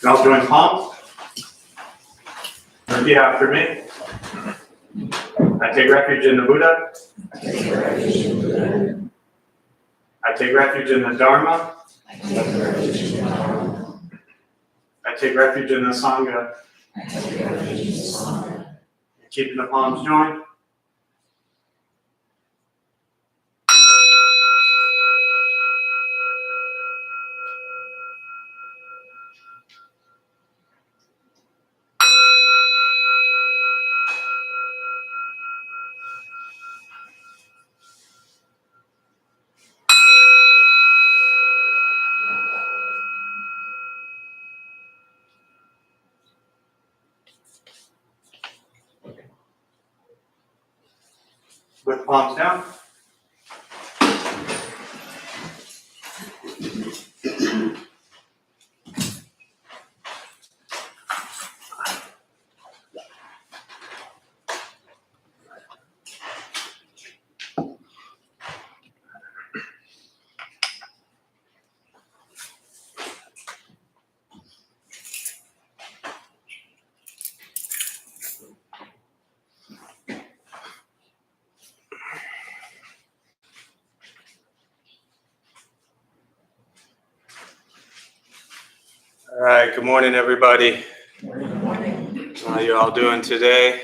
Now join palms. Repeat after me. I take refuge in the Buddha. I take refuge in the Dharma. I take refuge in the Sangha. Keeping the palms joined. With palms down. All right, good morning, everybody. Good morning. How are you all doing today?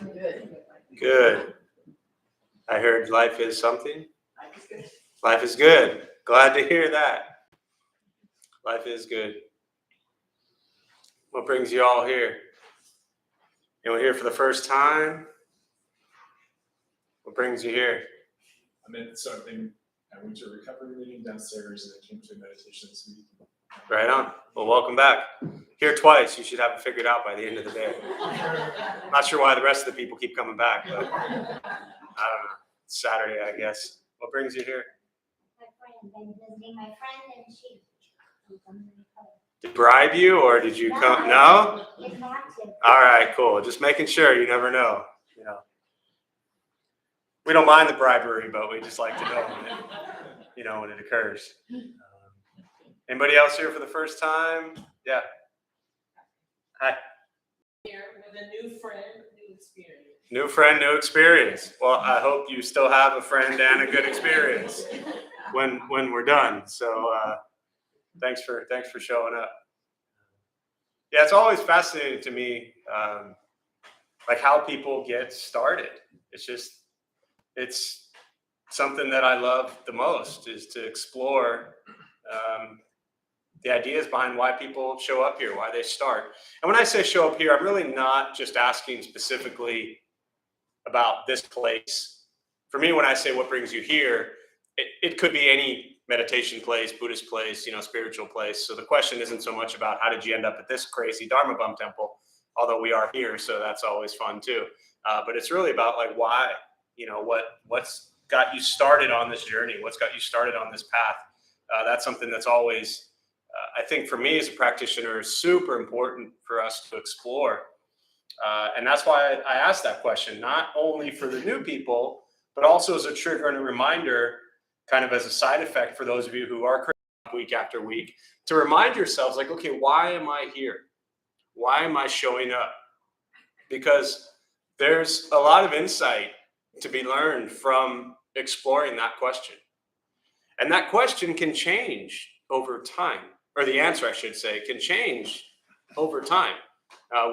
Good. Good. I heard life is something? Life is good. Life is good. Glad to hear that. Life is good. What brings you all here? Anyone here for the first time? What brings you here? I'm in something. I went to a recovery meeting downstairs and I came to a meditation this week. Right on. Well, welcome back. Here twice. You should have it figured out by the end of the day. I'm not sure why the rest of the people keep coming back, but I don't know. It's Saturday, I guess. What brings you here? My friend. I'm visiting my friend and she. Did they bribe you or did you come? No? It's not to. All right, cool. Just making sure. You never know. You know. We don't mind the bribery, but we just like to know when it occurs. Anybody else here for the first time? Yeah. Hi. Here with a new friend, new experience. New friend, new experience. Well, I hope you still have a friend and a good experience when we're done. So thanks for showing up. Yeah, it's always fascinating to me, like how people get started. It's something that I love the most is to explore the ideas behind why people show up here, why they start. And when I say show up here, I'm really not just asking specifically about this place. For me, when I say what brings you here, it could be any meditation place, Buddhist place, spiritual place. So the question isn't so much about how did you end up at this crazy Dharma Bum temple, although we are here, so that's always fun too. But it's really about like why, what's got you started on this journey, what's got you started on this path. That's something that's always, I think for me as a practitioner, is super important for us to explore. And that's why I asked that question, not only for the new people, but also as a trigger and a reminder, kind of as a side effect for those of you who are week after week, to remind yourselves like, okay, why am I here? Why am I showing up? Because there's a lot of insight to be learned from exploring that question. And that question can change over time, or the answer, I should say, can change over time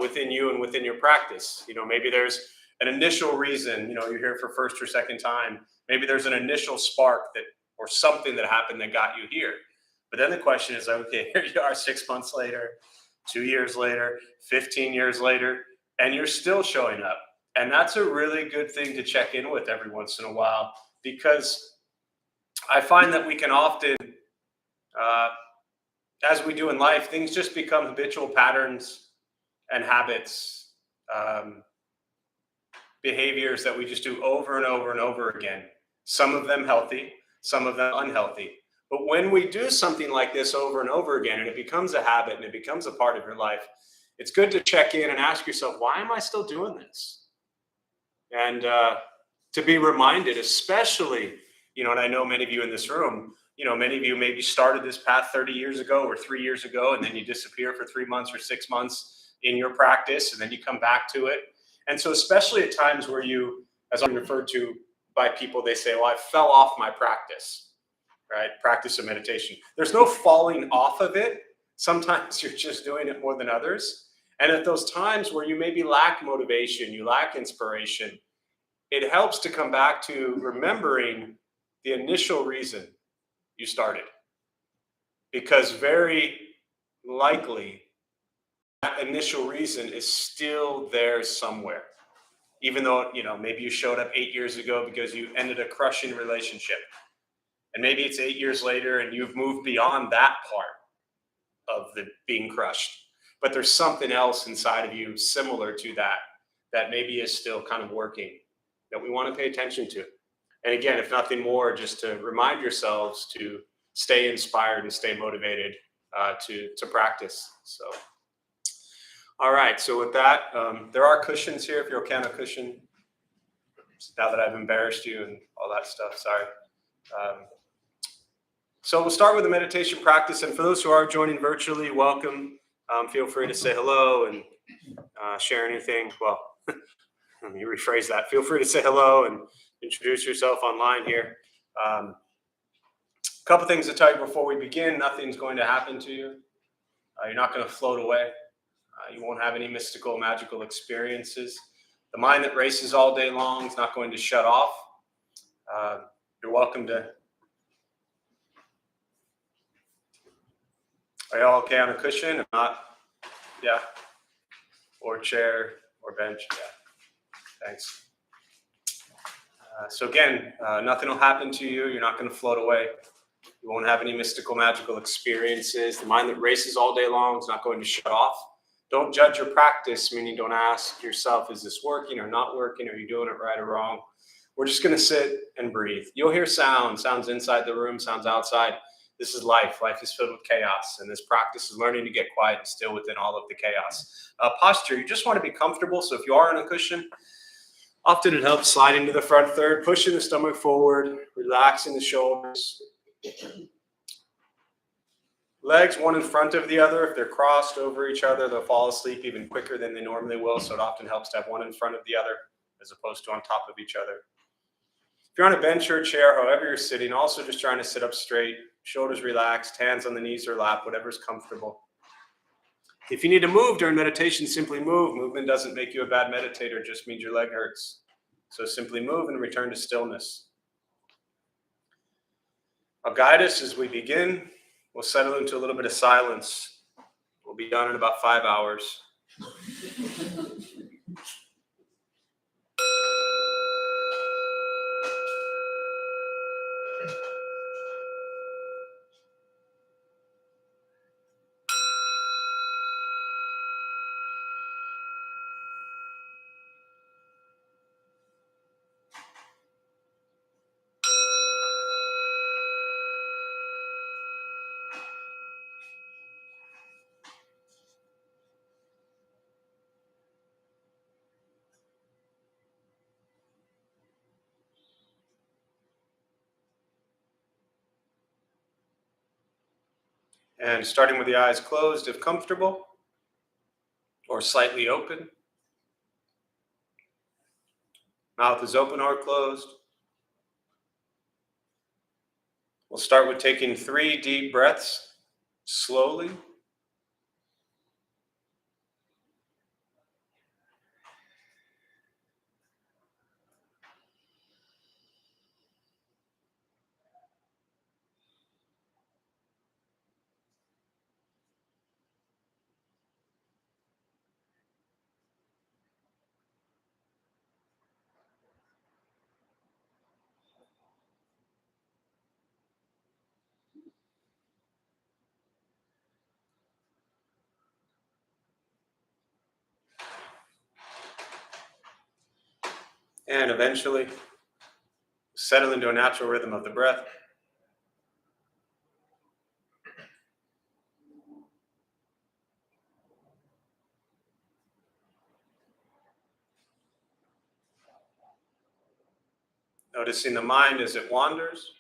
within you and within your practice. Maybe there's an initial reason, you're here for first or second time. Maybe there's an initial spark or something that happened that got you here. But then the question is, okay, here you are 6 months later, 2 years later, 15 years later, and you're still showing up. And that's a really good thing to check in with every once in a while, because I find that we can often, as we do in life, things just become habitual patterns and habits, behaviors that we just do over and over and over again. Some of them healthy, some of them unhealthy. But when we do something like this over and over again, and it becomes a habit and it becomes a part of your life, it's good to check in and ask yourself, why am I still doing this? And to be reminded, especially And I know many of you in this room, many of you maybe started this path 30 years ago or 3 years ago, and then you disappear for 3 months or 6 months in your practice, and then you come back to it. And so especially at times where you, as I'm referred to by people, they say, well, I fell off my practice, right? Practice of meditation. There's no falling off of it. Sometimes you're just doing it more than others. And at those times where you maybe lack motivation, you lack inspiration, it helps to come back to remembering the initial reason you started. Because very likely that initial reason is still there somewhere. Even though, maybe you showed up 8 years ago because you ended a crushing relationship. And maybe it's 8 years later and you've moved beyond that part of the being crushed. But there's something else inside of you similar to that maybe is still kind of working, that we want to pay attention to. And again, if nothing more, just to remind yourselves to stay inspired and stay motivated to practice. So, all right. So with that, there are cushions here if you're okay on a cushion. Now that I've embarrassed you and all that stuff, sorry. So we'll start with the meditation practice. And for those who are joining virtually, welcome. Feel free to say hello and share anything. Well, let me rephrase that. Feel free to say hello and introduce yourself online here. A couple things to tell you before we begin. Nothing's going to happen to you. You're not going to float away. You won't have any mystical, magical experiences. The mind that races all day long is not going to shut off. You're welcome to. Are you all okay on a cushion? If not, yeah. Or chair or bench, yeah. Thanks. So again, nothing will happen to you. You're not going to float away. You won't have any mystical, magical experiences. The mind that races all day long is not going to shut off. Don't judge your practice, meaning don't ask yourself, is this working or not working? Are you doing it right or wrong? We're just going to sit and breathe. You'll hear sounds inside the room, sounds outside. This is life. Life is filled with chaos, and this practice is learning to get quiet and still within all of the chaos. Posture, you just want to be comfortable. So if you are on a cushion, often it helps sliding to the front third, pushing the stomach forward, relaxing the shoulders. Legs one in front of the other. If they're crossed over each other, they'll fall asleep even quicker than they normally will. So it often helps to have one in front of the other as opposed to on top of each other. If you're on a bench or a chair, however you're sitting, also just trying to sit up straight, shoulders relaxed, hands on the knees or lap, whatever's comfortable. If you need to move during meditation, simply move. Movement doesn't make you a bad meditator, it just means your leg hurts. So simply move and return to stillness. I'll guide us as we begin. We'll settle into a little bit of silence. We'll be done in about 5 hours. And starting with the eyes closed, if comfortable, or slightly open. Mouth is open or closed. We'll start with taking 3 deep breaths, slowly. And eventually, settle into a natural rhythm of the breath. Noticing the mind as it wanders,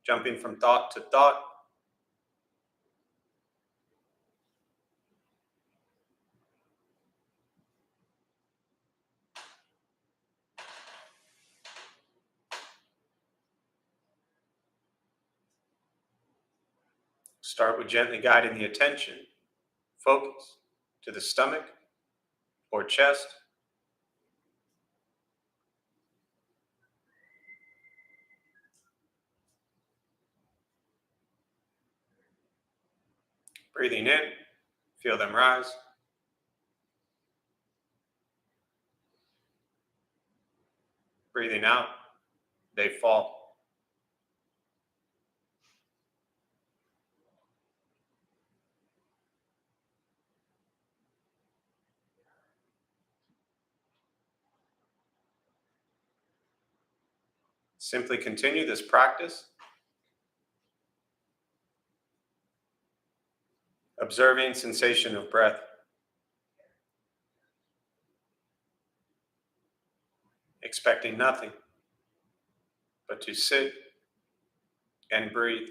jumping from thought to thought. Start with gently guiding the attention, focus to the stomach or chest. Breathing in, feel them rise. Breathing out, they fall. Simply continue this practice, observing sensation of breath, expecting nothing but to sit and breathe.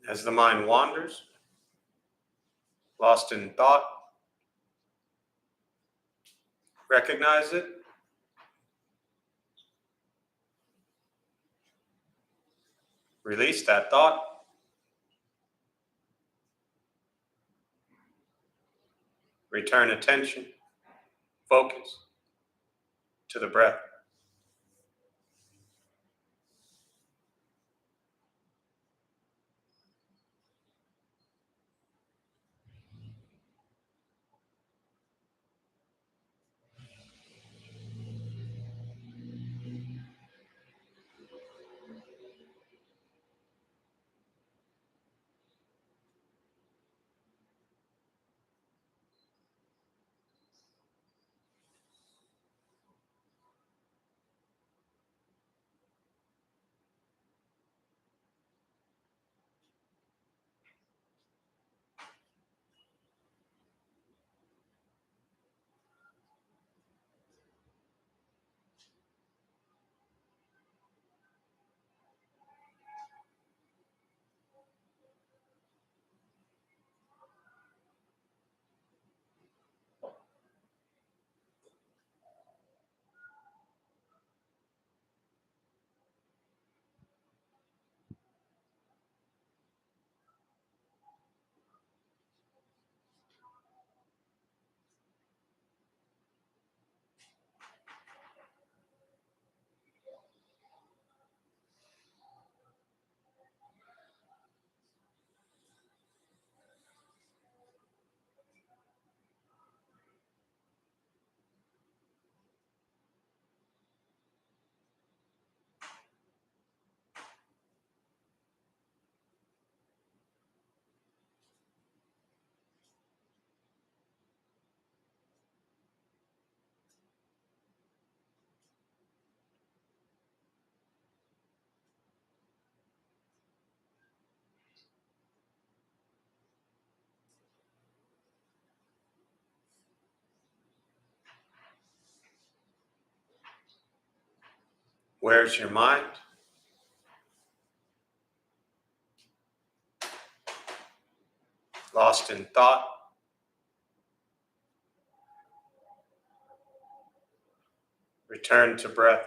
As the mind wanders, lost in thought, recognize it. Release that thought. Return attention, focus to the breath. Where's your mind? Lost in thought? Return to breath.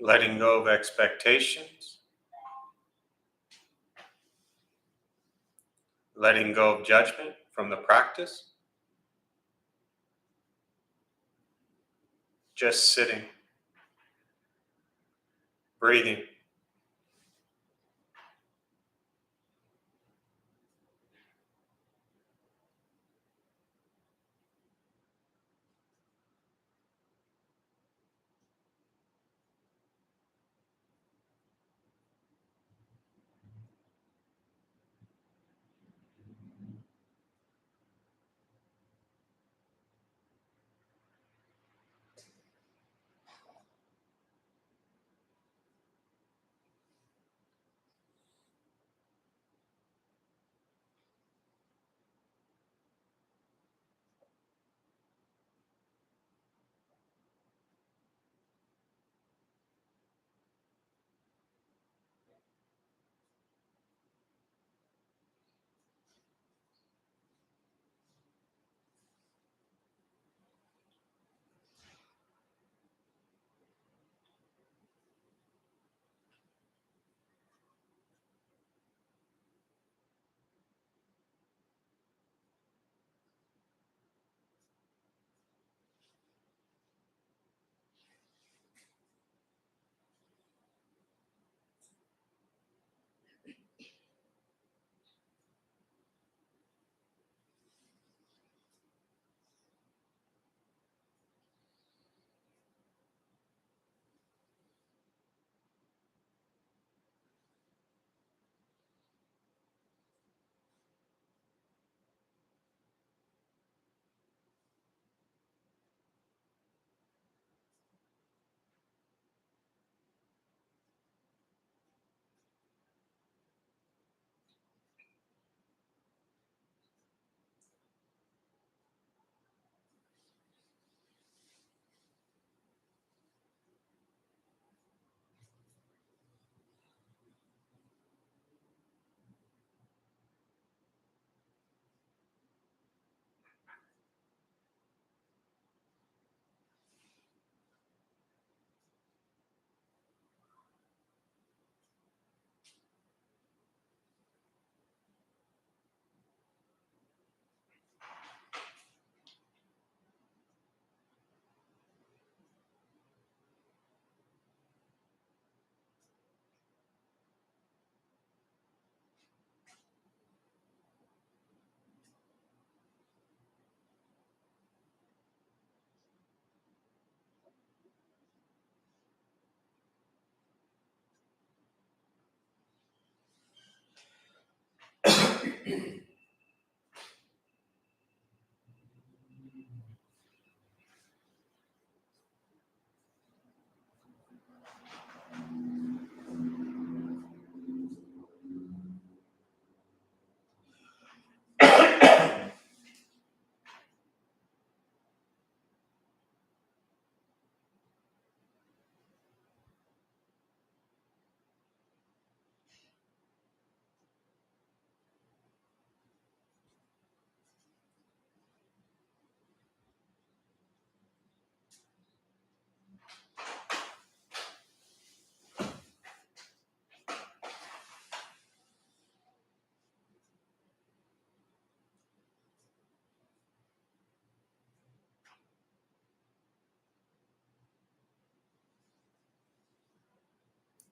Letting go of expectations. Letting go of judgment from the practice. Just sitting. Breathing.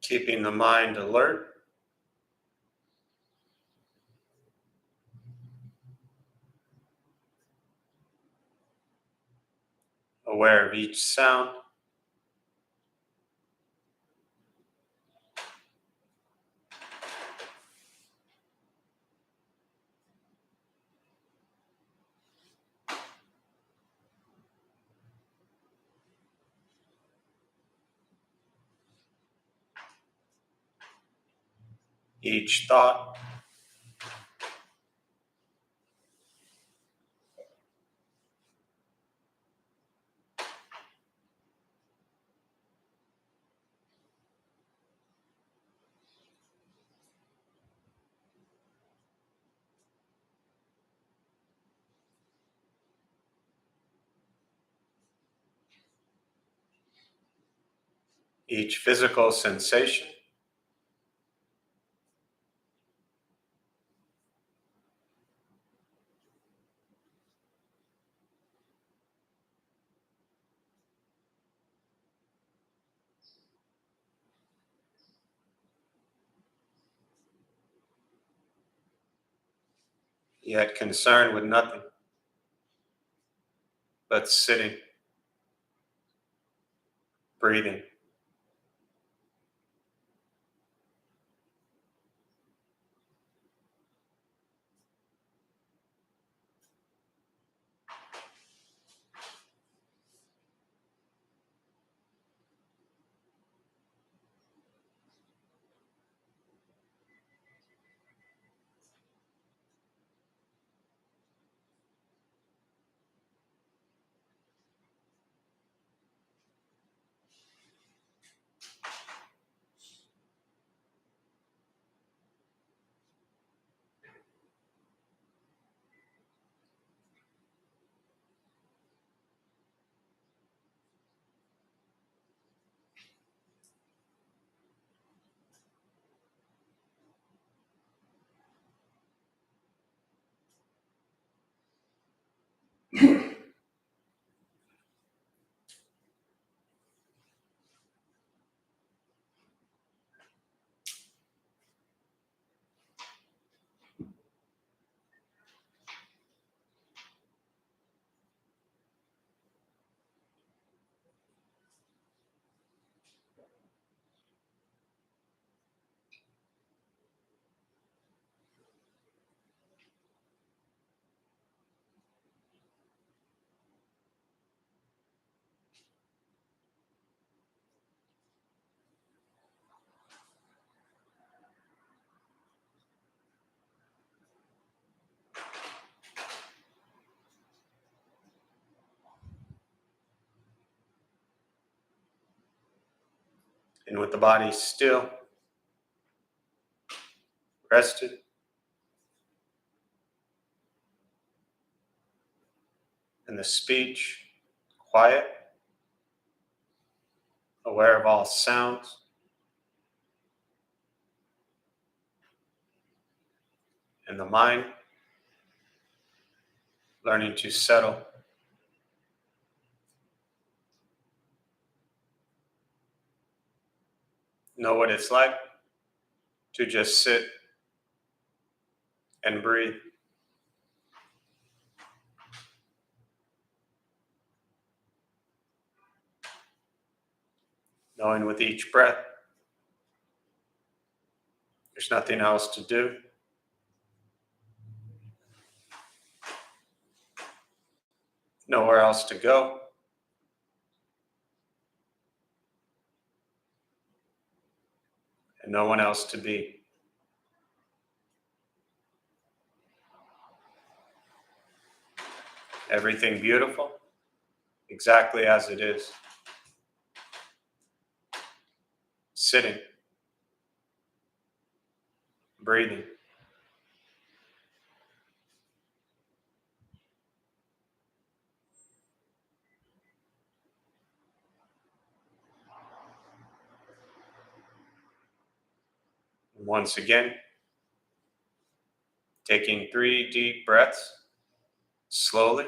Keeping the mind alert. Aware of each sound. Each thought. Each physical sensation. Yet concerned with nothing but sitting, breathing. And with the body still, rested, and the speech quiet, aware of all sounds, and the mind learning to settle. Know what it's like to just sit and breathe. Knowing with each breath, there's nothing else to do. nowhere else to go. And no one else to be. Everything beautiful, exactly as it is. Sitting, breathing. Once again, taking 3 deep breaths, slowly.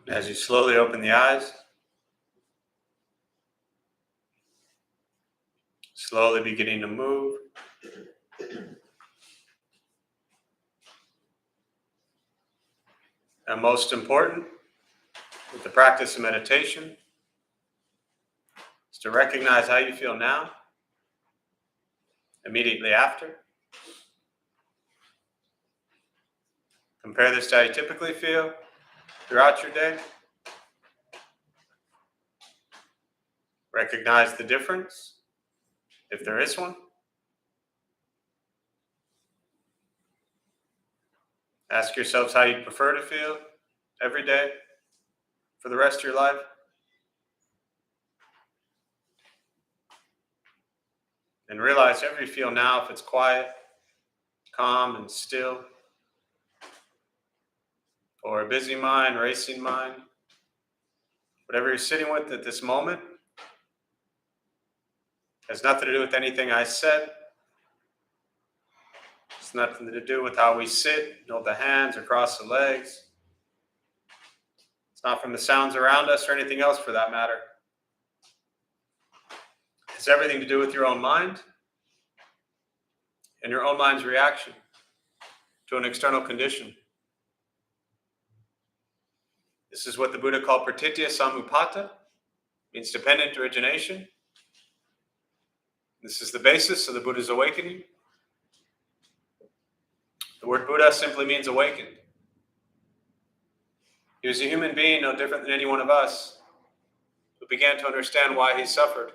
As you slowly open the eyes, slowly beginning to move. And most important, with the practice of meditation, is to recognize how you feel now, immediately after. Compare this to how you typically feel throughout your day. Recognize the difference, if there is one. Ask yourselves how you'd prefer to feel every day for the rest of your life. And realize however you feel now, if it's quiet, calm, and still, or a busy mind, racing mind, whatever you're sitting with at this moment, has nothing to do with anything I said. It's nothing to do with how we sit, hold the hands or cross the legs. It's not from the sounds around us or anything else for that matter. It's everything to do with your own mind and your own mind's reaction to an external condition. This is what the Buddha called pratitya samuppada, means dependent origination. This is the basis of the Buddha's awakening. The word Buddha simply means awakened. He was a human being, no different than any one of us, who began to understand why he suffered,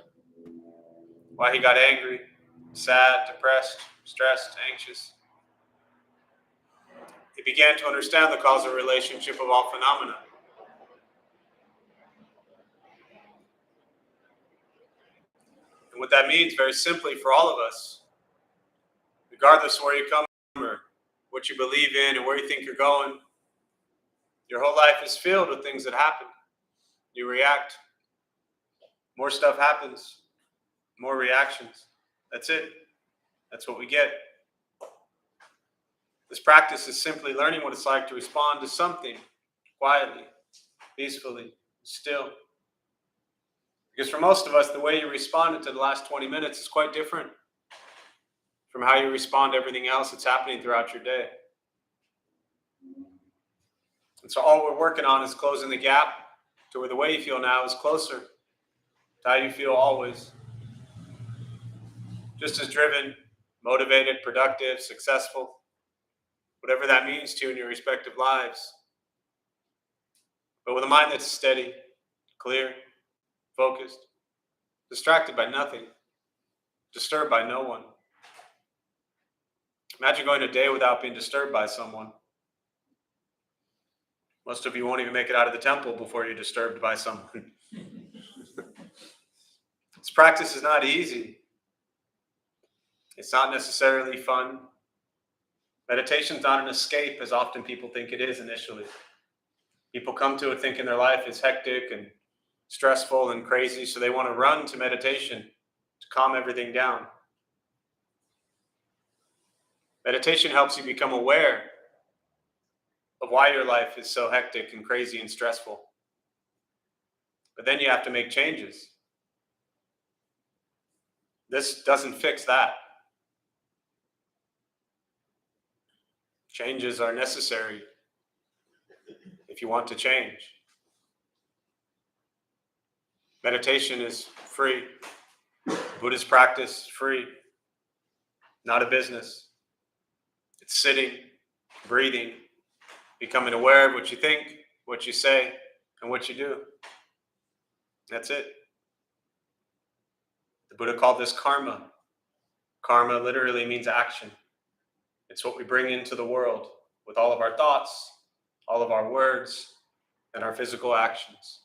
why he got angry, sad, depressed, stressed, anxious. He began to understand the causal relationship of all phenomena. And what that means, very simply, for all of us, regardless of where you come from or what you believe in and where you think you're going, your whole life is filled with things that happen. You react. More stuff happens. More reactions. That's it. That's what we get. This practice is simply learning what it's like to respond to something quietly, peacefully, still. Because for most of us, the way you responded to the last 20 minutes is quite different from how you respond to everything else that's happening throughout your day. And so all we're working on is closing the gap to where the way you feel now is closer to how you feel always. Just as driven, motivated, productive, successful, whatever that means to you in your respective lives. But with a mind that's steady, clear, focused, distracted by nothing, disturbed by no one. Imagine going a day without being disturbed by someone. Most of you won't even make it out of the temple before you're disturbed by someone. This practice is not easy. It's not necessarily fun. Meditation's not an escape, as often people think it is initially. People come to it thinking their life is hectic and stressful and crazy, so they want to run to meditation to calm everything down. Meditation helps you become aware of why your life is so hectic and crazy and stressful. But then you have to make changes. This doesn't fix that. Changes are necessary if you want to change. Meditation is free. Buddhist practice is free. Not a business. It's sitting, breathing, becoming aware of what you think, what you say, and what you do. That's it. The Buddha called this karma. Karma literally means action. It's what we bring into the world with all of our thoughts, all of our words, and our physical actions.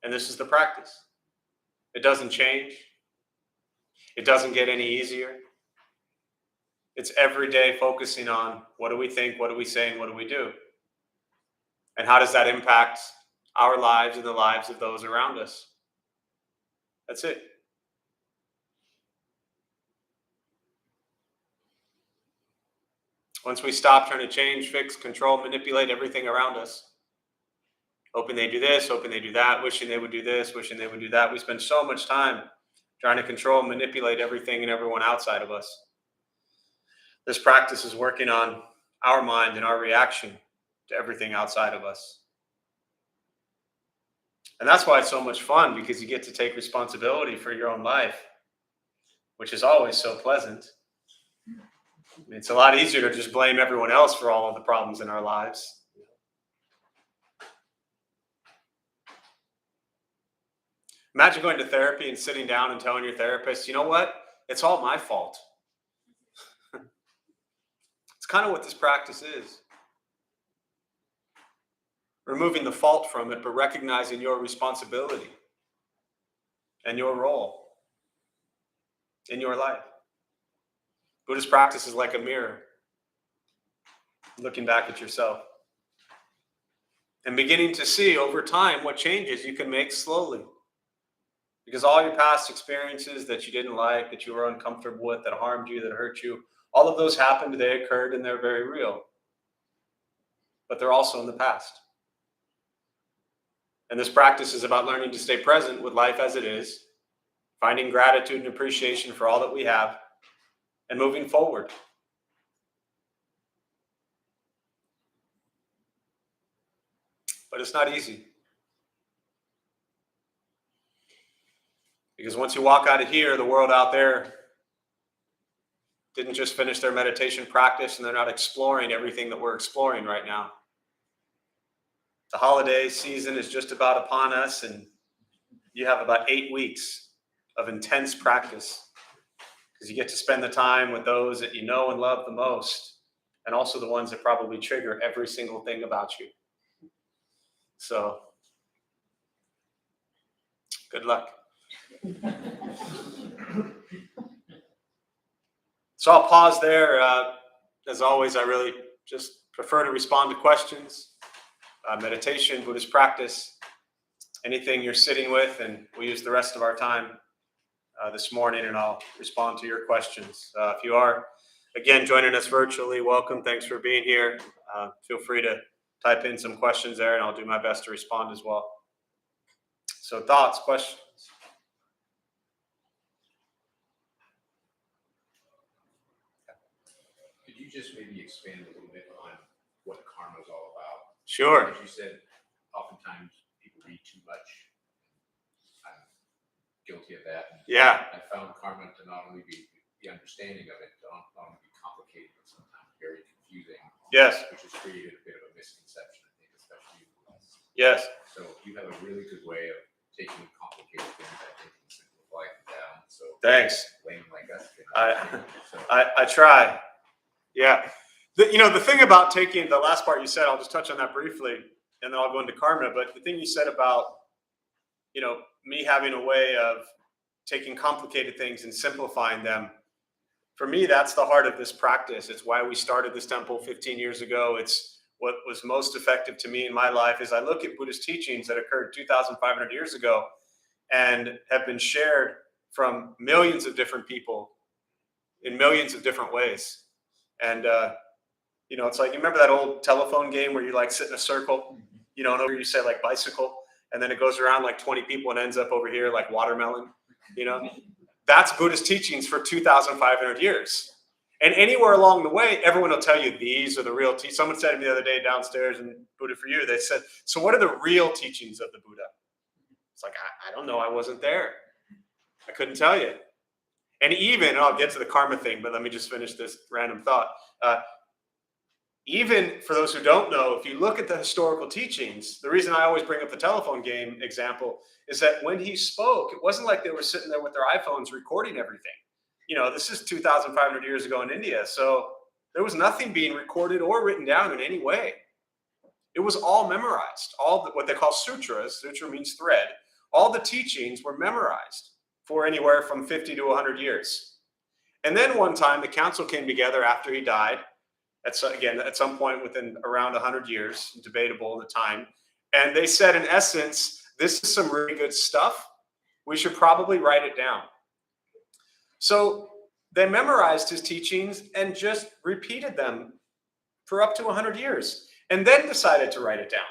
And this is the practice. It doesn't change. It doesn't get any easier. It's every day focusing on what do we think, what do we say, and what do we do? And how does that impact our lives and the lives of those around us? That's it. Once we stop trying to change, fix, control, manipulate everything around us, hoping they do this, hoping they do that, wishing they would do this, wishing they would do that, we spend so much time trying to control and manipulate everything and everyone outside of us. This practice is working on our mind and our reaction to everything outside of us. And that's why it's so much fun, because you get to take responsibility for your own life, which is always so pleasant. I mean, it's a lot easier to just blame everyone else for all of the problems in our lives. Imagine going to therapy and sitting down and telling your therapist, you know what? It's all my fault. It's kind of what this practice is. Removing the fault from it, but recognizing your responsibility and your role in your life. Buddhist practice is like a mirror, looking back at yourself and beginning to see over time what changes you can make slowly. Because all your past experiences that you didn't like, that you were uncomfortable with, that harmed you, that hurt you, all of those happened, they occurred, and they're very real. But they're also in the past. And this practice is about learning to stay present with life as it is, finding gratitude and appreciation for all that we have, and moving forward. But it's not easy. Because once you walk out of here, the world out there didn't just finish their meditation practice, and they're not exploring everything that we're exploring right now. The holiday season is just about upon us, and you have about 8 weeks of intense practice, because you get to spend the time with those that you know and love the most, and also the ones that probably trigger every single thing about you. So, good luck. So I'll pause there. As always, I really just prefer to respond to questions, meditation, Buddhist practice, anything you're sitting with, and we'll use the rest of our time this morning, and I'll respond to your questions. If you are, again, joining us virtually, welcome. Thanks for being here. Feel free to type in some questions there, and I'll do my best to respond as well. So thoughts, questions? Could you just maybe expand a little bit on what karma is all about? Sure. As you said, oftentimes people read too much. I'm guilty of that. Yeah. I found karma to not only be the understanding of it, to not only be complicated, but sometimes very confusing. Yes. Which has created a bit of a misconception, I think, especially in the West. Yes. So you have a really good way of taking complicated things, I think, and simplifying them down. So Thanks. laymen like us can so, I try. Yeah. The thing about taking the last part you said, I'll just touch on that briefly, and then I'll go into karma. But the thing you said about, me having a way of taking complicated things and simplifying them, for me, that's the heart of this practice. It's why we started this temple 15 years ago. It's what was most effective to me in my life is I look at Buddhist teachings that occurred 2,500 years ago and have been shared from millions of different people in millions of different ways. And, it's like, you remember that old telephone game where you like sit in a circle, and over you say like bicycle, and then it goes around like 20 people and ends up over here like watermelon, That's Buddhist teachings for 2,500 years. And anywhere along the way, everyone will tell you these are the real teachings. Someone said to me the other day downstairs in Buddha for You, they said, so what are the real teachings of the Buddha? It's like, I don't know. I wasn't there. I couldn't tell you. And I'll get to the karma thing, but let me just finish this random thought. Even for those who don't know, if you look at the historical teachings, the reason I always bring up the telephone game example is that when he spoke, it wasn't like they were sitting there with their iPhones recording everything. This is 2,500 years ago in India. So there was nothing being recorded or written down in any way. It was all memorized. What they call sutras, sutra means thread. All the teachings were memorized for anywhere from 50 to 100 years. And then one time the council came together after he died, at some point within around 100 years, debatable at the time. And they said, in essence, this is some really good stuff. We should probably write it down. So they memorized his teachings and just repeated them for up to 100 years and then decided to write it down.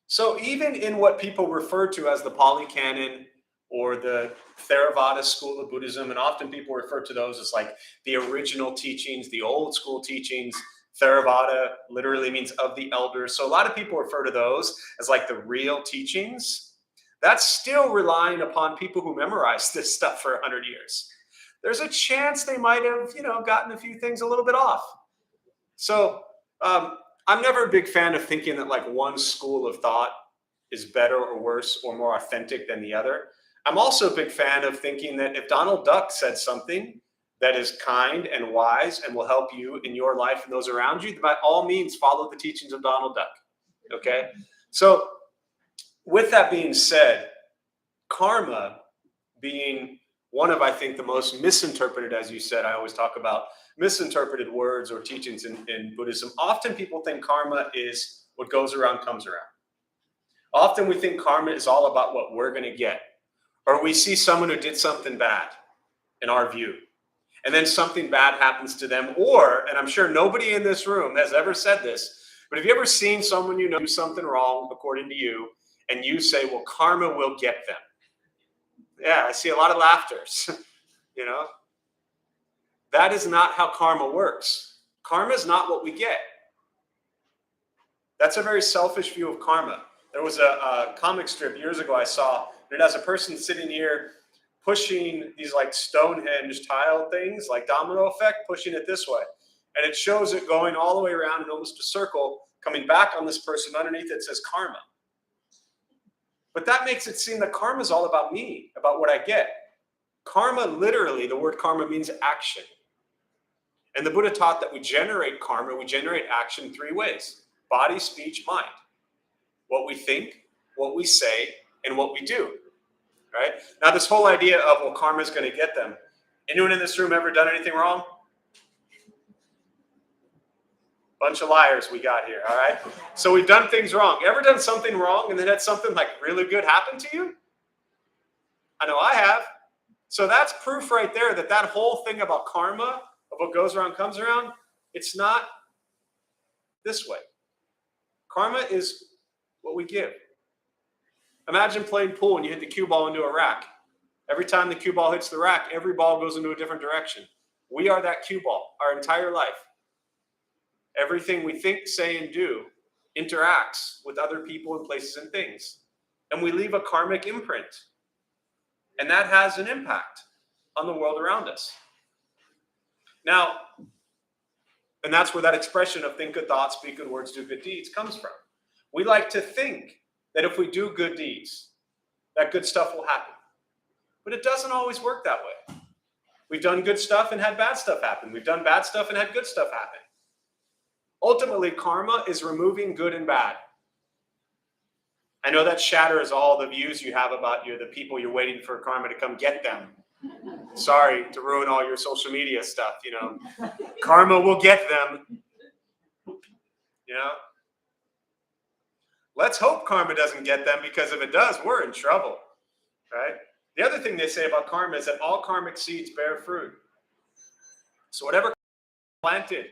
So even in what people refer to as the Pali Canon or the Theravada school of Buddhism, and often people refer to those as like the original teachings, the old school teachings. Theravada literally means of the elders. So a lot of people refer to those as like the real teachings. That's still relying upon people who memorized this stuff for 100 years. There's a chance they might have, gotten a few things a little bit off. So I'm never a big fan of thinking that like one school of thought is better or worse or more authentic than the other. I'm also a big fan of thinking that if Donald Duck said something that is kind and wise and will help you in your life and those around you, by all means, follow the teachings of Donald Duck. Okay? So with that being said, karma being one of, I think, the most misinterpreted, as you said, I always talk about misinterpreted words or teachings in Buddhism. Often people think karma is what goes around comes around. Often we think karma is all about what we're going to get. Or we see someone who did something bad in our view, and then something bad happens to them. Or, and I'm sure nobody in this room has ever said this, but have you ever seen someone do something wrong according to you, and you say, well, karma will get them? Yeah, I see a lot of laughters. That is not how karma works. Karma is not what we get. That's a very selfish view of karma. There was a comic strip years ago I saw, and it has a person sitting here pushing these like Stonehenge tile things, like domino effect, pushing it this way. And it shows it going all the way around in almost a circle, coming back on this person. Underneath it says karma. But that makes it seem that karma is all about me, about what I get. Karma, literally, the word karma means action. And the Buddha taught that we generate karma, we generate action 3 ways: body, speech, mind. What we think, what we say, and what we do. Right? Now, this whole idea of, well, karma is going to get them. Anyone in this room ever done anything wrong? Bunch of liars we got here, all right? So we've done things wrong. Ever done something wrong and then had something like really good happen to you? I know I have. So that's proof right there that that whole thing about karma, of what goes around comes around, it's not this way. Karma is what we give. Imagine playing pool and you hit the cue ball into a rack. Every time the cue ball hits the rack, every ball goes into a different direction. We are that cue ball our entire life. Everything we think, say, and do interacts with other people and places and things. And we leave a karmic imprint. And that has an impact on the world around us. Now, and that's where that expression of think good thoughts, speak good words, do good deeds comes from. We like to think that if we do good deeds, that good stuff will happen. But it doesn't always work that way. We've done good stuff and had bad stuff happen. We've done bad stuff and had good stuff happen. Ultimately, karma is removing good and bad. I know that shatters all the views you have about the people you're waiting for karma to come get them. Sorry to ruin all your social media stuff, Karma will get them. Let's hope karma doesn't get them, because if it does, we're in trouble, right? The other thing they say about karma is that all karmic seeds bear fruit. So whatever planted,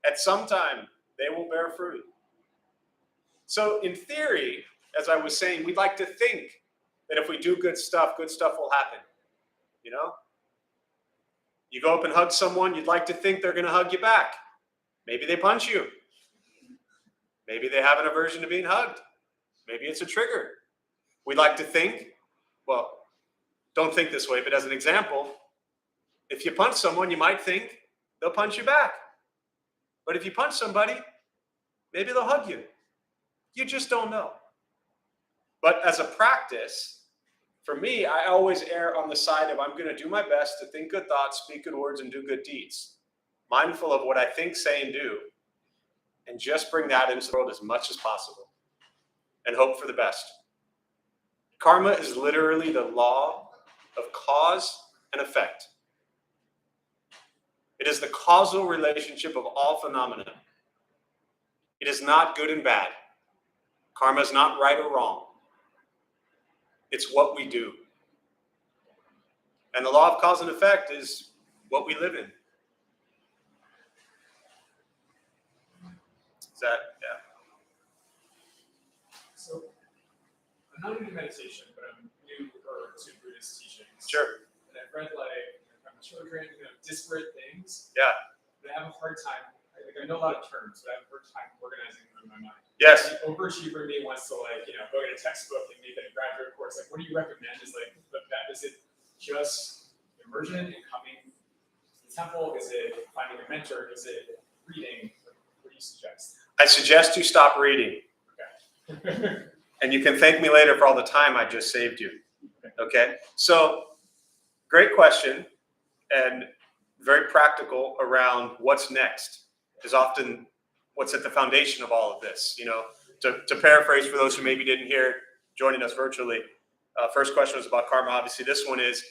at some time, they will bear fruit. So in theory, as I was saying, we'd like to think that if we do good stuff will happen. You go up and hug someone, you'd like to think they're going to hug you back. Maybe they punch you. Maybe they have an aversion to being hugged. Maybe it's a trigger. We'd like to think, well, don't think this way, but as an example, if you punch someone, you might think they'll punch you back. But if you punch somebody, maybe they'll hug you. You just don't know. But as a practice, for me, I always err on the side of I'm going to do my best to think good thoughts, speak good words, and do good deeds. Mindful of what I think, say, and do. And just bring that into the world as much as possible. And hope for the best. Karma is literally the law of cause and effect. It is the causal relationship of all phenomena. It is not good and bad. Karma is not right or wrong. It's what we do. And the law of cause and effect is what we live in. Is that, yeah. So, I'm not into meditation, but I'm new to Buddhist teachings. Sure. And I've read from children, disparate things. Yeah. But I have a hard time. I know a lot of terms, but I have a hard time organizing them in my mind. Yes. The overachiever in me wants to go get a textbook and make it a graduate course. What do you recommend? Is it just immersion and coming to the temple? Is it finding a mentor? Is it reading? What do you suggest? I suggest you stop reading. Okay. And you can thank me later for all the time I just saved you. Okay? So, great question, and very practical around what's next is often what's at the foundation of all of this. To paraphrase for those who maybe didn't hear joining us virtually, first question was about karma. Obviously, this one is,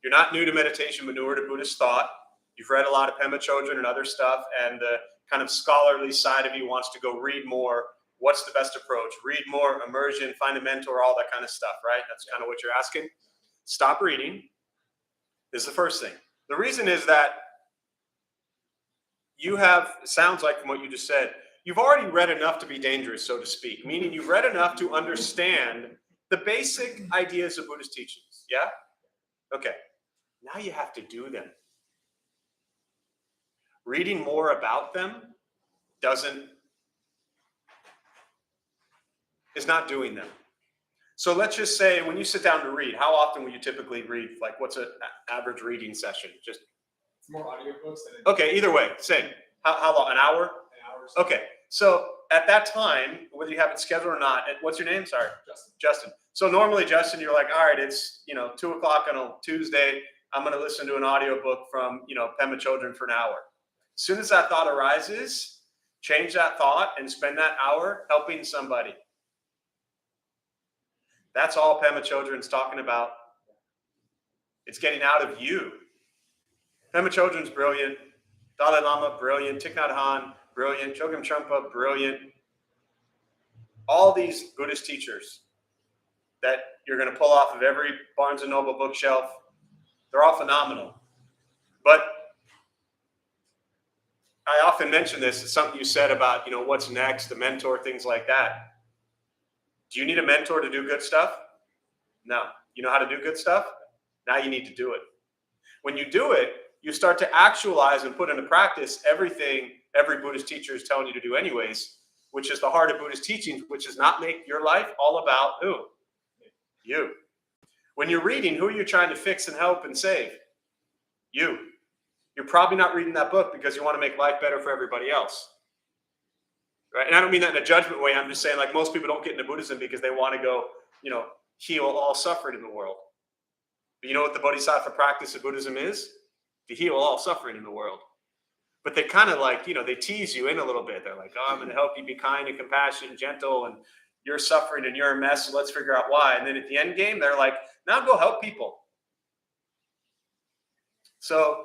you're not new to meditation, but newer to Buddhist thought. You've read a lot of Pema Chodron and other stuff, and the kind of scholarly side of you wants to go read more. What's the best approach? Read more, immersion, find a mentor, all that kind of stuff, right? That's kind of what you're asking. Stop reading is the first thing. The reason is that you have, it sounds like from what you just said, you've already read enough to be dangerous, so to speak, meaning you've read enough to understand the basic ideas of Buddhist teachings, yeah? Okay, now you have to do them. Reading more about them is not doing them. So let's just say when you sit down to read, how often will you typically read? What's an average reading session? Just It's more audiobooks than okay, either way, same. How long? An hour? an hour or so. Okay, so at that time, whether you have it scheduled or not, what's your name? Sorry. Justin. So normally, Justin, you're like, all right, it's 2 o'clock on a Tuesday. I'm going to listen to an audiobook from Pema Chodron for an hour. As soon as that thought arises, change that thought and spend that hour helping somebody. That's all Pema Chodron's talking about. It's getting out of you. Pema Chodron's brilliant. Dalai Lama, brilliant. Thich Nhat Hanh, brilliant. Chogyam Trungpa, brilliant. All these Buddhist teachers that you're going to pull off of every Barnes & Noble bookshelf, they're all phenomenal. But I often mention this. It's something you said about, what's next, the mentor, things like that. Do you need a mentor to do good stuff? No. You know how to do good stuff? Now you need to do it. When you do it, you start to actualize and put into practice everything every Buddhist teacher is telling you to do anyways. which is the heart of Buddhist teachings, which is not make your life all about who? You. When you're reading, who are you trying to fix and help and save? You. You're probably not reading that book because you want to make life better for everybody else. Right? And I don't mean that in a judgment way. I'm just saying, like, most people don't get into Buddhism because they want to go, heal all suffering in the world. But you know what the bodhisattva practice of Buddhism is? To heal all suffering in the world. But they kind of like, they tease you in a little bit. They're like, oh, I'm going to help you be kind and compassionate and gentle, and you're suffering and you're a mess, so let's figure out why. And then at the end game, they're like, now go help people. So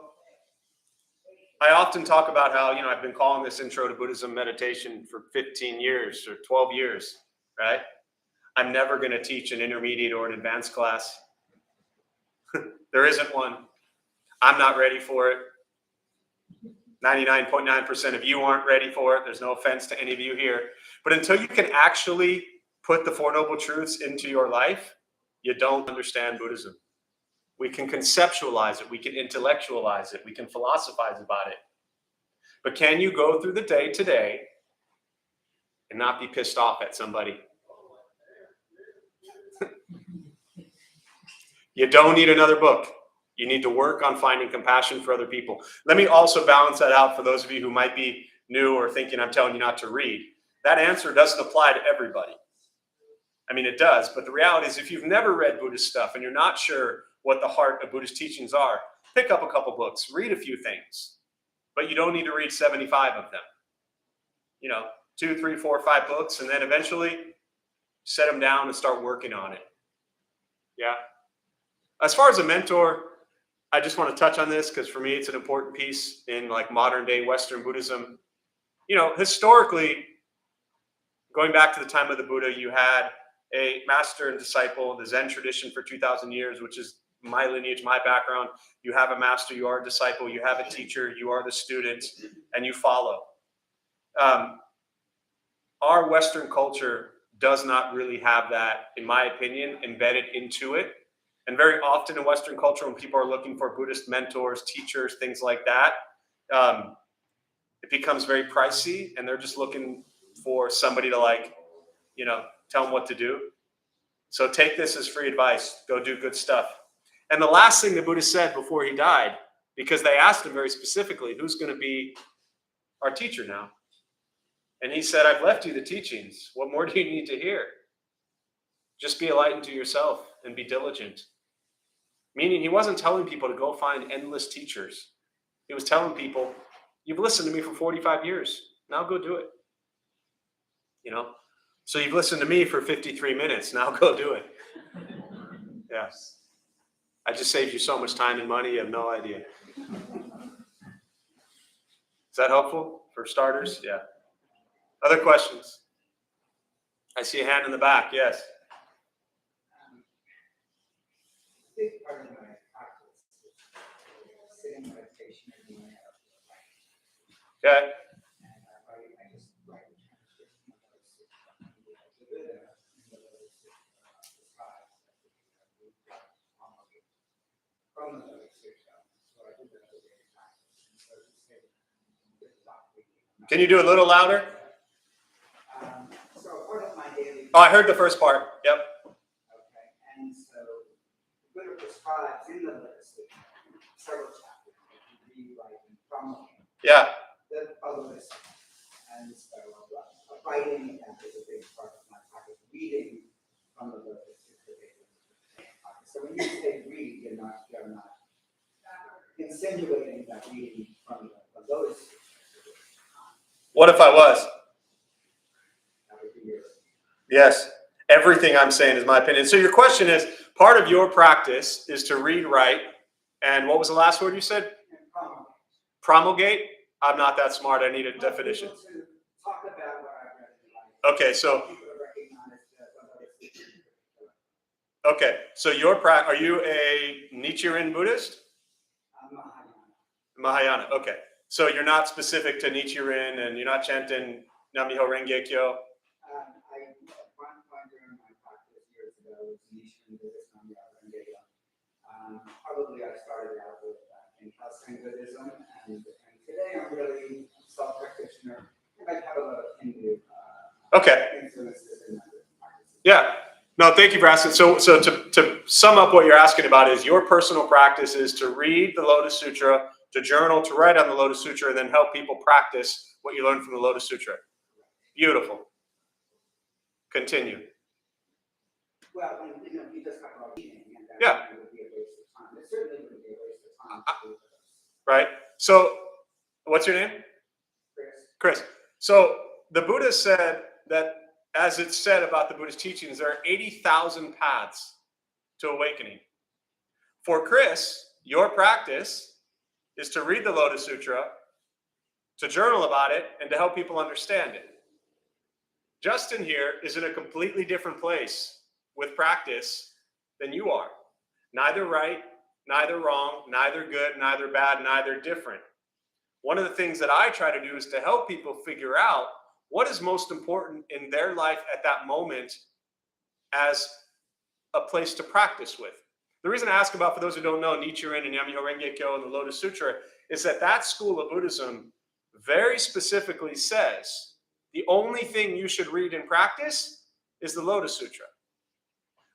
I often talk about how, I've been calling this Intro to Buddhism meditation for 15 years or 12 years, right? I'm never going to teach an intermediate or an advanced class. There isn't one. I'm not ready for it. 99.9% of you aren't ready for it. There's no offense to any of you here. But until you can actually put the Four Noble Truths into your life, you don't understand Buddhism. We can conceptualize it. We can intellectualize it. We can philosophize about it. But can you go through the day today and not be pissed off at somebody? You don't need another book. You need to work on finding compassion for other people. Let me also balance that out for those of you who might be new or thinking I'm telling you not to read. That answer doesn't apply to everybody. I mean, it does, but the reality is if you've never read Buddhist stuff and you're not sure what the heart of Buddhist teachings are, pick up a couple books, read a few things, but you don't need to read 75 of them. 2, 3, 4, 5 books, and then eventually set them down and start working on it. Yeah. As far as a mentor, I just want to touch on this because for me, it's an important piece in like modern day Western Buddhism. Historically, going back to the time of the Buddha, you had a master and disciple, the Zen tradition for 2,000 years, which is my lineage, my background. You have a master, you are a disciple, you have a teacher, you are the student, and you follow. Our Western culture does not really have that, in my opinion, embedded into it. And very often in Western culture, when people are looking for Buddhist mentors, teachers, things like that, it becomes very pricey, and they're just looking for somebody to tell them what to do. So take this as free advice. Go do good stuff. And the last thing the Buddha said before he died, because they asked him very specifically, who's going to be our teacher now? And he said, I've left you the teachings. What more do you need to hear? Just be a light unto yourself and be diligent. Meaning he wasn't telling people to go find endless teachers. He was telling people, you've listened to me for 45 years. Now go do it. So you've listened to me for 53 minutes. Now go do it. Yes. I just saved you so much time and money. You have no idea. Is that helpful for starters? Yeah. Other questions? I see a hand in the back. Yes. Big part of my practice is sitting meditation and doing it. Okay. And I just write the transcript of the Buddha and the Buddhist describes from the Buddhist system. So I do that as a daily practice. And so just say, this is not really. Can you do a little louder? So part of my daily. Oh, I heard the first part. Yep. Okay, and so Buddha prescribes in the Buddhist several chapters that you read, write, and promulgate. Yeah. The Buddhist, and so writing is a big part of my practice. Reading from the Buddhist is a big practice. So when you say read, you're not insinuating that reading from the Buddhist. What if I was? That would be your. Yes. Everything I'm saying is my opinion. So your question is, part of your practice is to read, write, and what was the last word you said? Promulgate? I'm not that smart. I need a definition. Talk about what I've read. Okay, so People recognize okay, so are you a Nichiren Buddhist? Mahayana. Okay, so you're not specific to Nichiren, and you're not chanting Nam-myoho Renge Kyo. One point during my practice years ago was Nichiren Buddhist Nam-myoho Renge Kyo. Probably I started out with in Buddhism, and today I'm really self-practitioner. I might have a little Hindu Okay. influences and practices. Yeah. No, thank you for asking. So to sum up what you're asking about is your personal practice is to read the Lotus Sutra, to journal, to write on the Lotus Sutra, and then help people practice what you learned from the Lotus Sutra. Beautiful. Continue. Well, when, you just talk about reading, and that Yeah. would be a waste of time. It certainly would be a waste of time to do this. Right? So what's your name? Chris. So the Buddha said that, as it's said about the Buddhist teachings, there are 80,000 paths to awakening. For Chris, your practice is to read the Lotus Sutra, to journal about it, and to help people understand it. Justin here is in a completely different place with practice than you are. Neither right, neither wrong, neither good, neither bad, neither different. One of the things that I try to do is to help people figure out what is most important in their life at that moment as a place to practice with. The reason I ask about, for those who don't know, Nichiren and Yamyo Renge Kyo and the Lotus Sutra, is that that school of Buddhism very specifically says the only thing you should read and practice is the Lotus Sutra.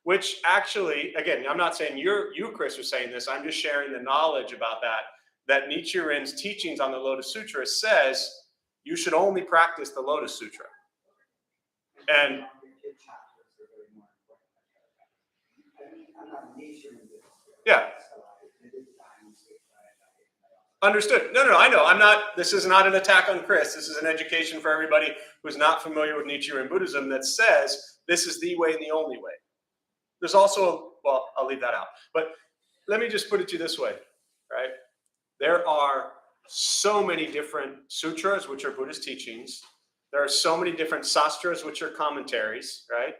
Which actually, again, I'm not saying you, Chris, are saying this. I'm just sharing the knowledge about that Nichiren's teachings on the Lotus Sutra says you should only practice the Lotus Sutra. And I'm not a nation in this. yeah. Understood. No, I know. This is not an attack on Chris. This is an education for everybody who's not familiar with Nichiren Buddhism that says this is the way and the only way. There's also, well, I'll leave that out. But let me just put it to you this way, right? There are so many different sutras, which are Buddhist teachings. There are so many different sastras, which are commentaries, right?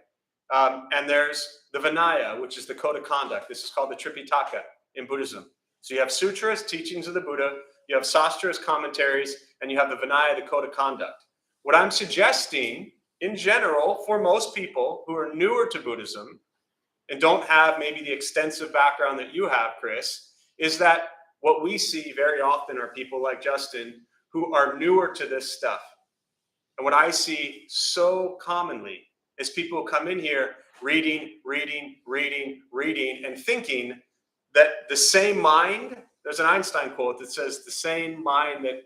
And there's the Vinaya, which is the code of conduct. This is called the Tripitaka in Buddhism. So you have sutras, teachings of the Buddha, you have sastras, commentaries, and you have the Vinaya, the code of conduct. What I'm suggesting, in general, for most people who are newer to Buddhism and don't have maybe the extensive background that you have, Chris, is that what we see very often are people like Justin who are newer to this stuff. And what I see so commonly is people who come in here reading, and thinking that the same mind, there's an Einstein quote that says the same mind that,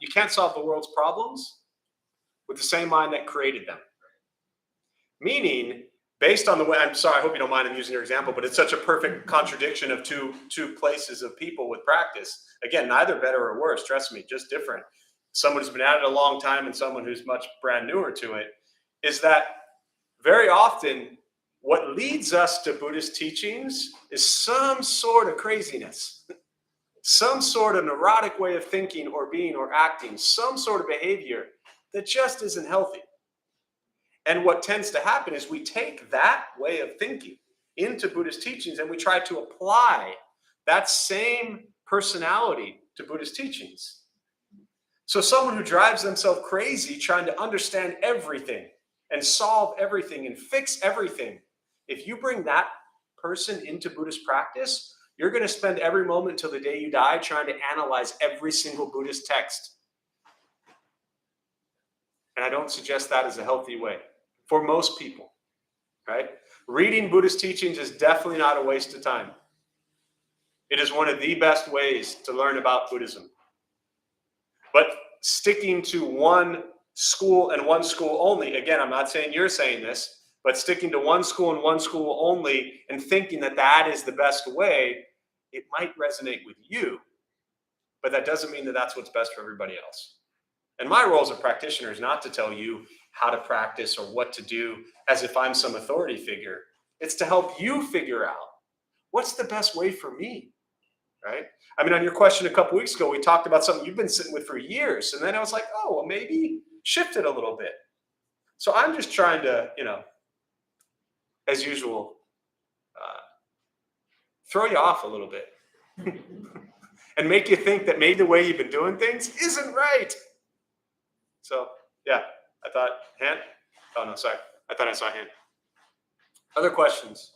you can't solve the world's problems with the same mind that created them. Meaning, based on the way, I'm sorry, I hope you don't mind I'm using your example, but it's such a perfect contradiction of two places of people with practice. Again, neither better or worse, trust me, just different. Someone who's been at it a long time and someone who's much brand newer to it, is that very often what leads us to Buddhist teachings is some sort of craziness, some sort of neurotic way of thinking or being or acting, some sort of behavior that just isn't healthy. And what tends to happen is we take that way of thinking into Buddhist teachings and we try to apply that same personality to Buddhist teachings. So someone who drives themselves crazy trying to understand everything and solve everything and fix everything, if you bring that person into Buddhist practice, you're going to spend every moment until the day you die trying to analyze every single Buddhist text. And I don't suggest that as a healthy way for most people, right? Reading Buddhist teachings is definitely not a waste of time. It is one of the best ways to learn about Buddhism. But sticking to one school and one school only, again, I'm not saying you're saying this, but sticking to one school and one school only and thinking that that is the best way, it might resonate with you, but that doesn't mean that that's what's best for everybody else. And my role as a practitioner is not to tell you how to practice or what to do as if I'm some authority figure. It's to help you figure out what's the best way for me, right? I mean, on your question a couple weeks ago, we talked about something you've been sitting with for years. And then I was like, oh, well, maybe shift it a little bit. So I'm just trying to, as usual, throw you off a little bit and make you think that maybe the way you've been doing things isn't right. So, yeah, I thought, hand? Oh, no, sorry. I thought I saw a hand. Other questions?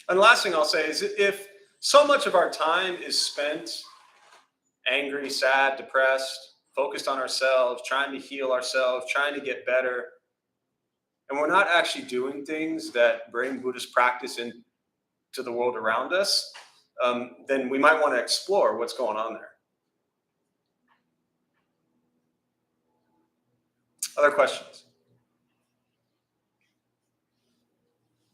And the last thing I'll say is if so much of our time is spent angry, sad, depressed, focused on ourselves, trying to heal ourselves, trying to get better, and we're not actually doing things that bring Buddhist practice into the world around us, then we might want to explore what's going on there. Other questions?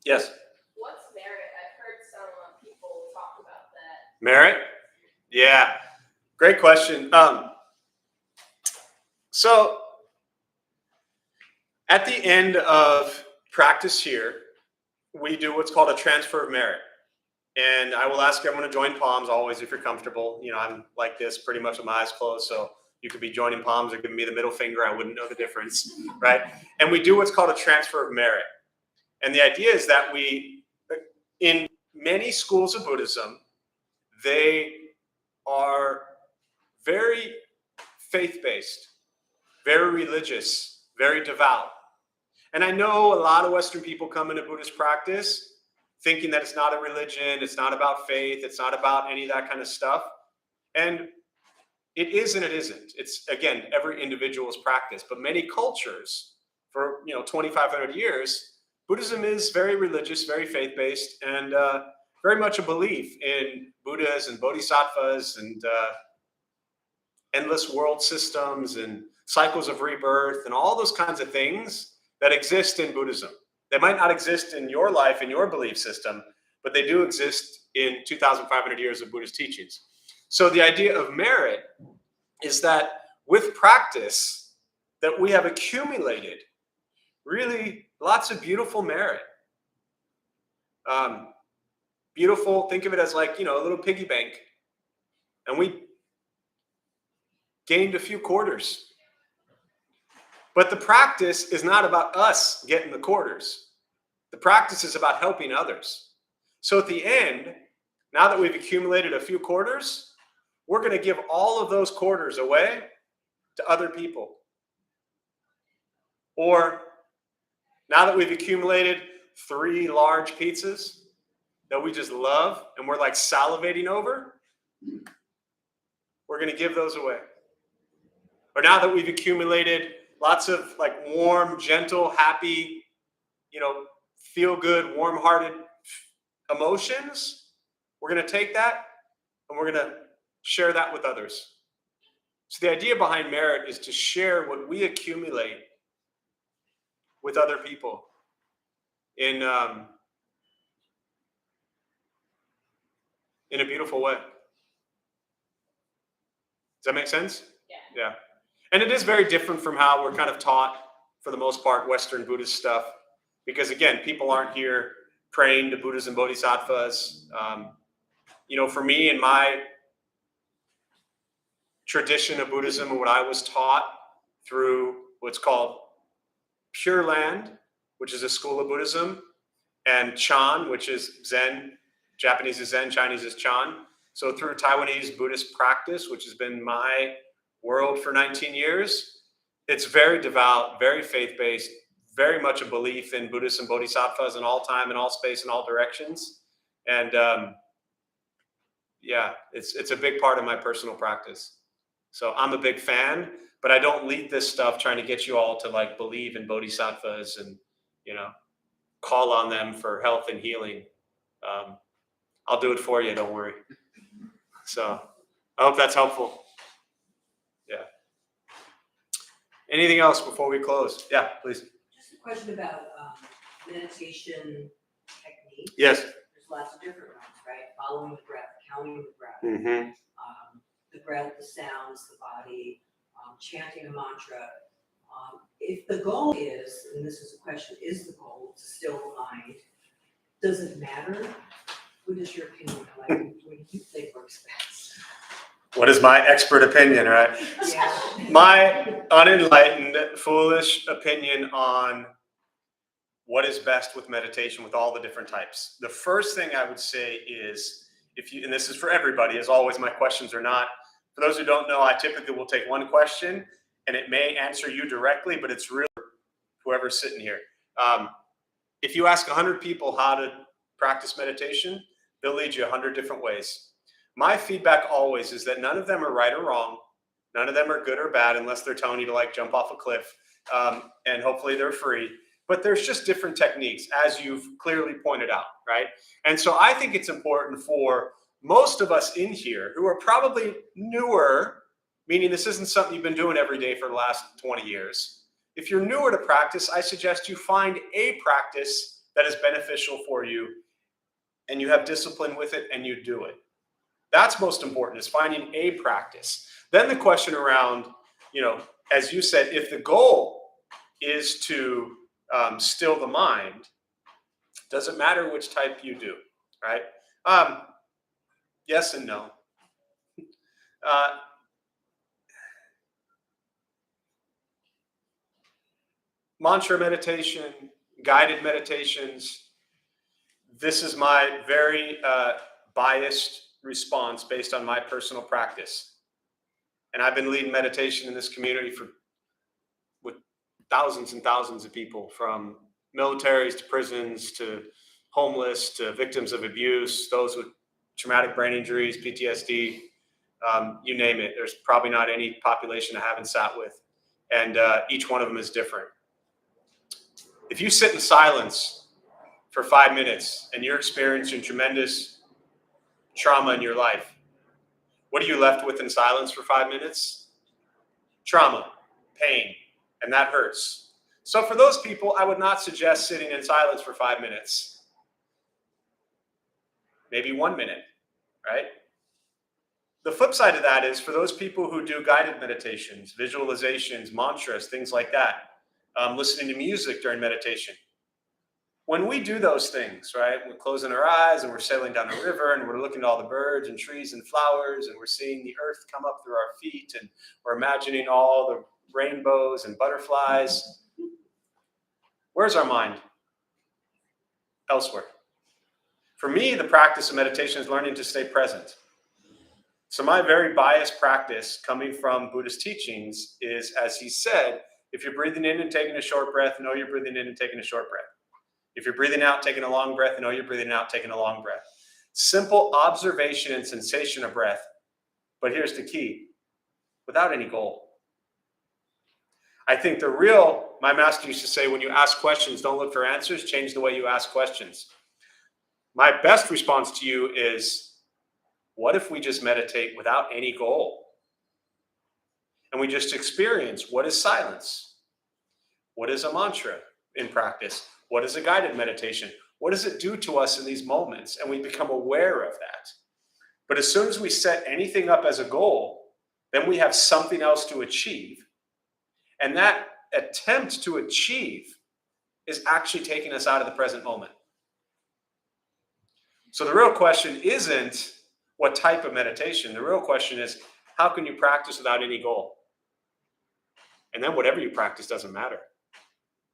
Yes? What's merit? I've heard some people talk about that. Merit? Yeah, great question. So at the end of practice here, we do what's called a transfer of merit. And I will ask everyone to join palms always if you're comfortable. You know, I'm like this pretty much with my eyes closed, so you could be joining palms or giving me the middle finger. I wouldn't know the difference, right? And we do what's called a transfer of merit. And the idea is that in many schools of Buddhism, they are very faith-based, very religious, very devout. And I know a lot of Western people come into Buddhist practice thinking that it's not a religion, it's not about faith, it's not about any of that kind of stuff. And it is and it isn't. It's, again, every individual's practice. But many cultures, for 2,500 years, Buddhism is very religious, very faith-based, and very much a belief in Buddhas and bodhisattvas and endless world systems and cycles of rebirth and all those kinds of things that exist in Buddhism. They might not exist in your life, in your belief system, but they do exist in 2,500 years of Buddhist teachings. So the idea of merit is that with practice, that we have accumulated really lots of beautiful merit. Beautiful, think of it as like, a little piggy bank. And we gained a few quarters. But the practice is not about us getting the quarters. The practice is about helping others. So at the end, now that we've accumulated a few quarters, we're going to give all of those quarters away to other people. Or now that we've accumulated 3 large pizzas that we just love and we're like salivating over, we're going to give those away. Or now that we've accumulated lots of like warm, gentle, happy, feel good, warm-hearted emotions, we're going to take that and we're going to share that with others. So the idea behind merit is to share what we accumulate with other people in a beautiful way. Does that make sense? Yeah. And it is very different from how we're kind of taught, for the most part, Western Buddhist stuff. Because again, people aren't here praying to Buddhas and Bodhisattvas. For me, in my tradition of Buddhism and what I was taught through what's called Pure Land, which is a school of Buddhism, and Chan, which is Zen. Japanese is Zen, Chinese is Chan. So through Taiwanese Buddhist practice, which has been my world for 19 years, it's very devout, very faith-based, very much a belief in Buddhists and Bodhisattvas in all time, in all space, in all directions. And it's a big part of my personal practice. So I'm a big fan, but I don't lead this stuff trying to get you all to like believe in Bodhisattvas and, call on them for health and healing. I'll do it for you, don't worry. So I hope that's helpful. Yeah. Anything else before we close? Yeah, please. Just a question about meditation technique. Yes. There's lots of different ones, right? Following the breath, counting the breath, Mm-hmm. The breath, the sounds, the body, chanting a mantra. If the goal is, and this is a question, is the goal to still the mind? Does it matter? What is your opinion? Like, what do you think works best? What is my expert opinion, right? Yeah. My unenlightened, foolish opinion on what is best with meditation with all the different types. The first thing I would say is, and this is for everybody, as always, my questions are not, for those who don't know, I typically will take one question and it may answer you directly, but it's really whoever's sitting here. If you ask 100 people how to practice meditation, they'll lead you 100 different ways. My feedback always is that none of them are right or wrong. None of them are good or bad unless they're telling you to like jump off a cliff. And hopefully they're free. But there's just different techniques, as you've clearly pointed out, right? And so I think it's important for most of us in here who are probably newer, meaning this isn't something you've been doing every day for the last 20 years. If you're newer to practice, I suggest you find a practice that is beneficial for you and you have discipline with it and you do it. That's most important, is finding a practice. Then the question around, as you said, if the goal is to still the mind, doesn't matter which type you do, right? Yes and no. Mantra meditation, guided meditations. This is my very biased response based on my personal practice. And I've been leading meditation in this community with thousands and thousands of people, from militaries to prisons to homeless to victims of abuse, those with traumatic brain injuries, PTSD, you name it. There's probably not any population I haven't sat with. And each one of them is different. If you sit in silence for 5 minutes and you're experiencing tremendous trauma in your life, what are you left with in silence for 5 minutes? Trauma, pain, and that hurts. So for those people, I would not suggest sitting in silence for 5 minutes. Maybe 1 minute, right? The flip side of that is for those people who do guided meditations, visualizations, mantras, things like that, listening to music during meditation. When we do those things, right, we're closing our eyes and we're sailing down a river and we're looking at all the birds and trees and flowers and we're seeing the earth come up through our feet and we're imagining all the rainbows and butterflies. Where's our mind? Elsewhere. For me, the practice of meditation is learning to stay present. So my very biased practice coming from Buddhist teachings is, as he said, if you're breathing in and taking a short breath, know you're breathing in and taking a short breath. If you're breathing out, taking a long breath, know you're breathing out, taking a long breath. Simple observation and sensation of breath. But here's the key, without any goal. I think my master used to say, when you ask questions, don't look for answers, change the way you ask questions. My best response to you is, what if we just meditate without any goal? And we just experience, what is silence? What is a mantra in practice? What is a guided meditation? What does it do to us in these moments? And we become aware of that. But as soon as we set anything up as a goal, then we have something else to achieve. And that attempt to achieve is actually taking us out of the present moment. So the real question isn't what type of meditation. The real question is, how can you practice without any goal? And then whatever you practice doesn't matter.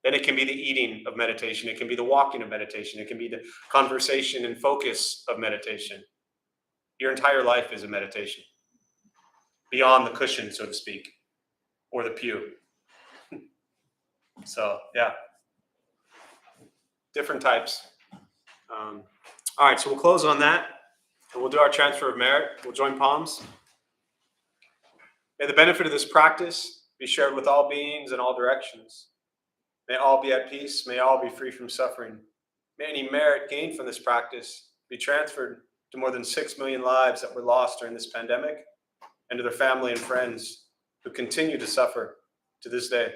Then it can be the eating of meditation. It can be the walking of meditation. It can be the conversation and focus of meditation. Your entire life is a meditation. Beyond the cushion, so to speak, or the pew. So, yeah. Different types. All right, so we'll close on that. And we'll do our transfer of merit. We'll join palms. May the benefit of this practice be shared with all beings in all directions. May all be at peace. May all be free from suffering. May any merit gained from this practice be transferred to more than 6 million lives that were lost during this pandemic, and to their family and friends who continue to suffer to this day.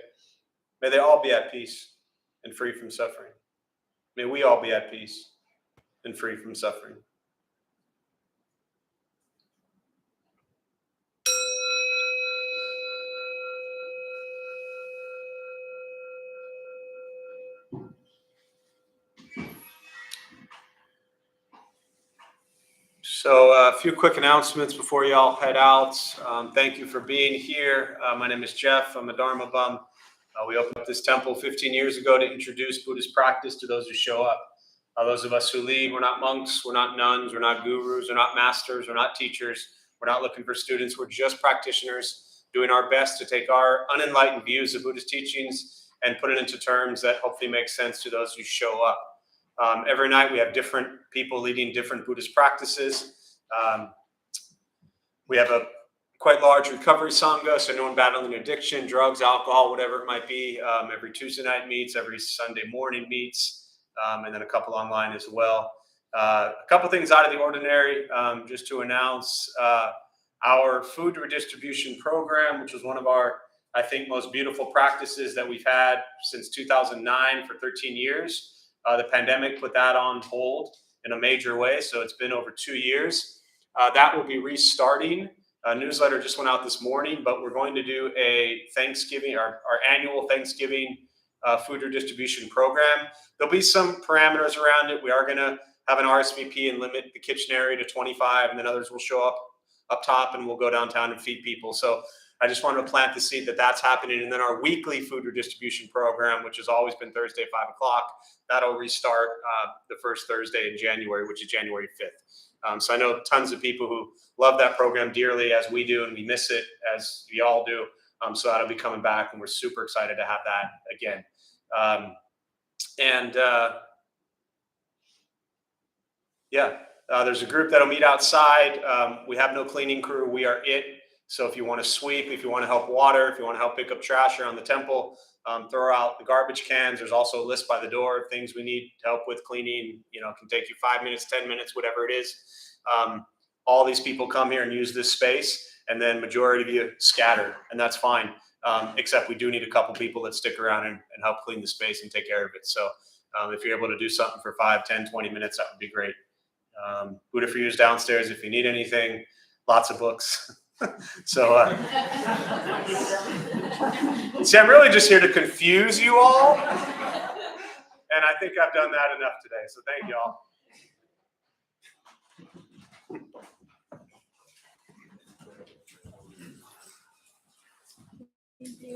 May they all be at peace and free from suffering. May we all be at peace and free from suffering. So a few quick announcements before y'all head out. Thank you for being here. My name is Jeff. I'm a Dharma bum. We opened up this temple 15 years ago to introduce Buddhist practice to those who show up. Those of us who leave, we're not monks, we're not nuns, we're not gurus, we're not masters, we're not teachers. We're not looking for students. We're just practitioners doing our best to take our unenlightened views of Buddhist teachings and put it into terms that hopefully make sense to those who show up. Every night we have different people leading different Buddhist practices. We have a quite large recovery sangha, so anyone battling addiction, drugs, alcohol, whatever it might be. Every Tuesday night meets, every Sunday morning meets, and then a couple online as well. A couple things out of the ordinary, just to announce our food redistribution program, which was one of our, I think, most beautiful practices that we've had since 2009 for 13 years. The pandemic put that on hold in a major way, so it's been over 2 years. That will be restarting. A newsletter just went out this morning, but we're going to do a Thanksgiving, our annual Thanksgiving food redistribution program. There'll be some parameters around it. We are going to have an RSVP and limit the kitchen area to 25, and then others will show up top, and we'll go downtown and feed people. So I just wanted to plant the seed that that's happening. And then our weekly food redistribution program, which has always been Thursday, 5 o'clock, that'll restart the first Thursday in January, which is January 5th. So I know tons of people who love that program dearly, as we do, and we miss it as we all do. So that'll be coming back, and we're super excited to have that again. There's a group that'll meet outside. We have no cleaning crew. We are it. So if you want to sweep, if you want to help water, if you want to help pick up trash around the temple, throw out the garbage cans. There's also a list by the door of things we need help with cleaning. You know, it can take you 5 minutes, 10 minutes, whatever it is. All these people come here and use this space, and then majority of you scatter, and that's fine. Except we do need a couple people that stick around and help clean the space and take care of it. So if you're able to do something for 5, 10, 20 minutes, that would be great. Buddha for you is downstairs if you need anything. Lots of books. So see, I'm really just here to confuse you all, and I think I've done that enough today. So thank you all. Thank you.